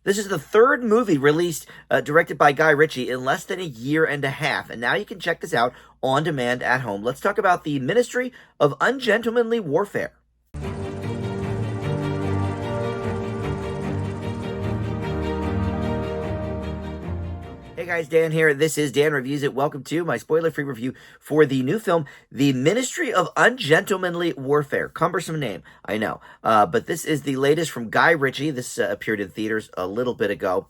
This is the third movie released, directed by Guy Ritchie in less than a year and a half. And now you can check this out on demand at home. Let's talk about the Ministry of Ungentlemanly Warfare. Hey guys, Dan here. This is Dan Reviews It. Welcome to my spoiler-free review for the new film, The Ministry of Ungentlemanly Warfare. Cumbersome name, I know. But this is the latest from Guy Ritchie. This appeared in theaters a little bit ago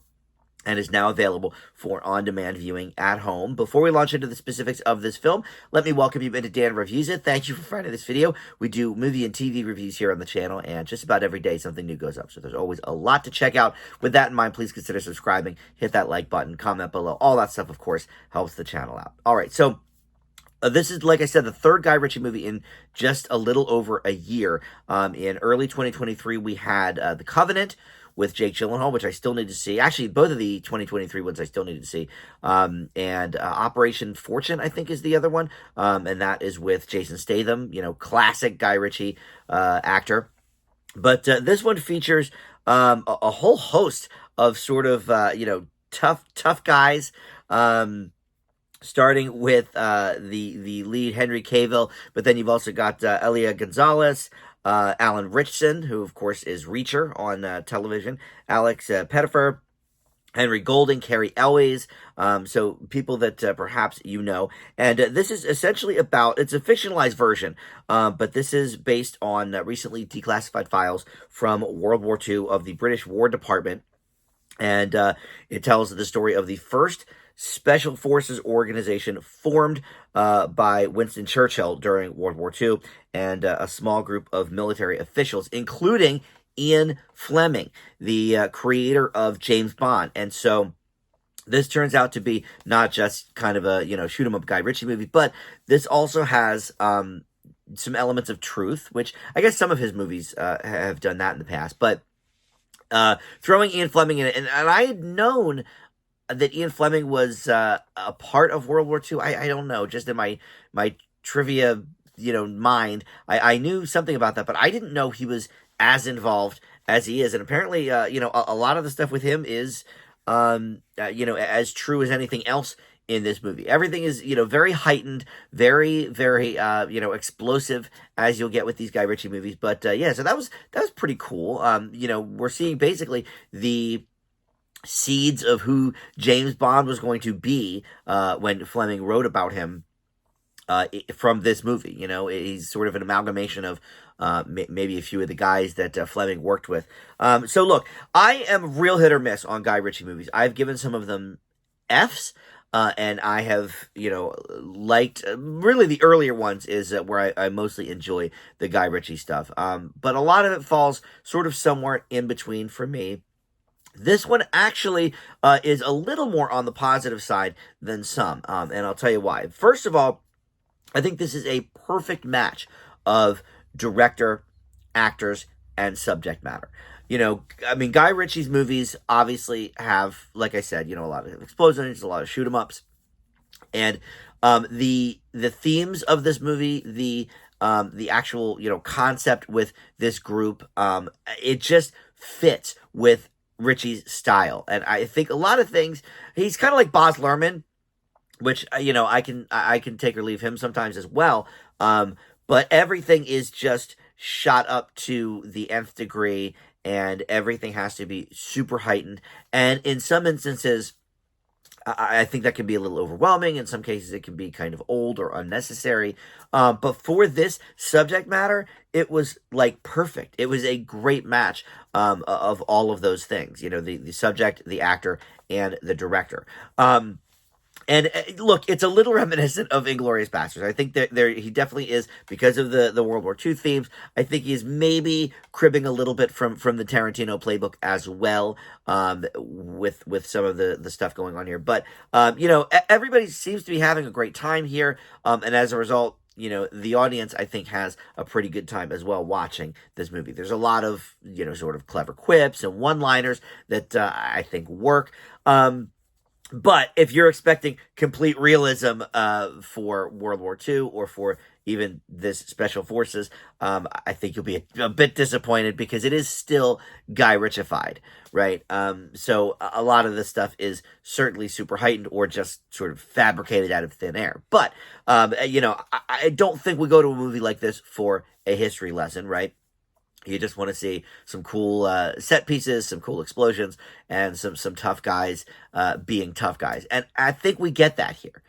and is now available for on-demand viewing at home. Before we launch into the specifics of this film, let me welcome you into Dan Reviews It. Thank you for finding this video. We do movie and TV reviews here on the channel, and just about every day something new goes up, so there's always a lot to check out. With that in mind, please consider subscribing, hit that like button, comment below. All that stuff, of course, helps the channel out. All right, so this is, like I said, the third Guy Ritchie movie in just a little over a year. In early 2023, we had The Covenant with Jake Gyllenhaal, which I still need to see. Actually, both of the 2023 ones I still need to see. And Operation Fortune, I think, is the other one. And that is with Jason Statham, classic Guy Ritchie actor. But this one features a whole host of sort of, tough guys. Starting with the lead, Henry Cavill, but then you've also got Elia Gonzalez, Alan Ritchson, who, of course, is Reacher on television, Alex Pettyfer, Henry Golding, Cary Elwes, so people that perhaps you know. And this is essentially it's a fictionalized version, but this is based on recently declassified files from World War II of the British War Department. And it tells the story of the first Special Forces organization formed by Winston Churchill during World War II and a small group of military officials, including Ian Fleming, the creator of James Bond. And so this turns out to be not just kind of a, shoot-'em-up Guy Ritchie movie, but this also has some elements of truth, which I guess some of his movies have done that in the past. But throwing Ian Fleming in it, and I had known that Ian Fleming was a part of World War II. I don't know, just in my trivia, mind, I knew something about that, but I didn't know he was as involved as he is. And apparently, a lot of the stuff with him is, as true as anything else in this movie. Everything is, very heightened, very, very, explosive, as you'll get with these Guy Ritchie movies. But so that was pretty cool. We're seeing basically the seeds of who James Bond was going to be when Fleming wrote about him from this movie. He's sort of an amalgamation of maybe a few of the guys that Fleming worked with. So look, I am real hit or miss on Guy Ritchie movies. I've given some of them Fs. And I have, liked, really the earlier ones is where I mostly enjoy the Guy Ritchie stuff. But a lot of it falls sort of somewhere in between for me. This one actually is a little more on the positive side than some, and I'll tell you why. First of all, I think this is a perfect match of director, actors, and subject matter. Guy Ritchie's movies obviously have, like I said, a lot of explosions, a lot of shoot-'em-ups, and the themes of this movie, the actual, concept with this group, it just fits with Ritchie's style. And I think a lot of things, he's kind of like Baz Luhrmann, which, I can take or leave him sometimes as well. But everything is just shot up to the nth degree, and everything has to be super heightened. And in some instances, I think that can be a little overwhelming. In some cases, it can be kind of old or unnecessary. But for this subject matter, it was like perfect. It was a great match of all of those things. The subject, the actor, and the director. And look, it's a little reminiscent of Inglourious Basterds. I think that he definitely is, because of the World War II themes. I think he is maybe cribbing a little bit from the Tarantino playbook as well, with some of the stuff going on here. But everybody seems to be having a great time here, and as a result, the audience, I think, has a pretty good time as well watching this movie. There's a lot of sort of clever quips and one-liners that I think work. But if you're expecting complete realism for World War II or for even this Special Forces, I think you'll be a bit disappointed because it is still Guy Ritchified, right? So a lot of this stuff is certainly super heightened or just sort of fabricated out of thin air. But, I don't think we go to a movie like this for a history lesson, right? You just want to see some cool set pieces, some cool explosions, and some tough guys being tough guys. And I think we get that here.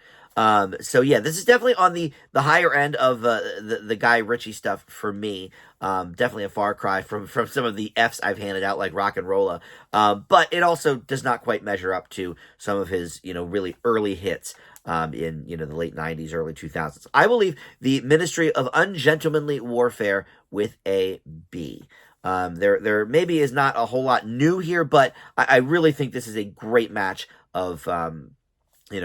So yeah, this is definitely on the higher end of the Guy Ritchie stuff for me. Definitely a far cry from some of the Fs I've handed out like Rock and Rolla. But it also does not quite measure up to some of his really early hits. In the late 90s, early 2000s. I will leave the Ministry of Ungentlemanly Warfare with a B. There maybe is not a whole lot new here, but I really think this is a great match of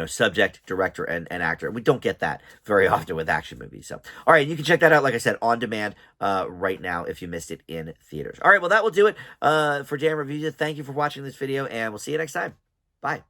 subject, director, and actor. We don't get that very often with action movies. So, all right, you can check that out, like I said, on demand right now if you missed it in theaters. All right, well, that will do it for Jam Reviews. Thank you for watching this video, and we'll see you next time. Bye.